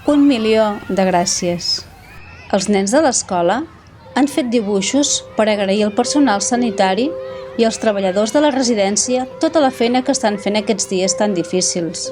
1.000.000 de gràcies. Els nens de l'escola han fet dibuixos per agrair al personal sanitari i als treballadors de la residència tota la feina que estan fent aquests dies tan difícils.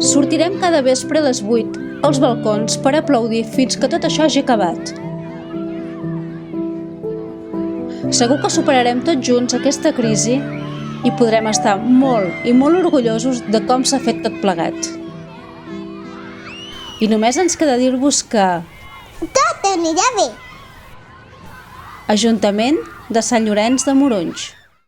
Sortirem cada vespre a les 8 als balcons per aplaudir fins que tot això hagi acabat. Segur que superarem tots junts aquesta crisi i podrem estar molt i molt orgullosos de com s'ha fet tot plegat. I només ens queda dir-vos que... Tot anirà bé! Ajuntament de Sant Llorenç de Morunys.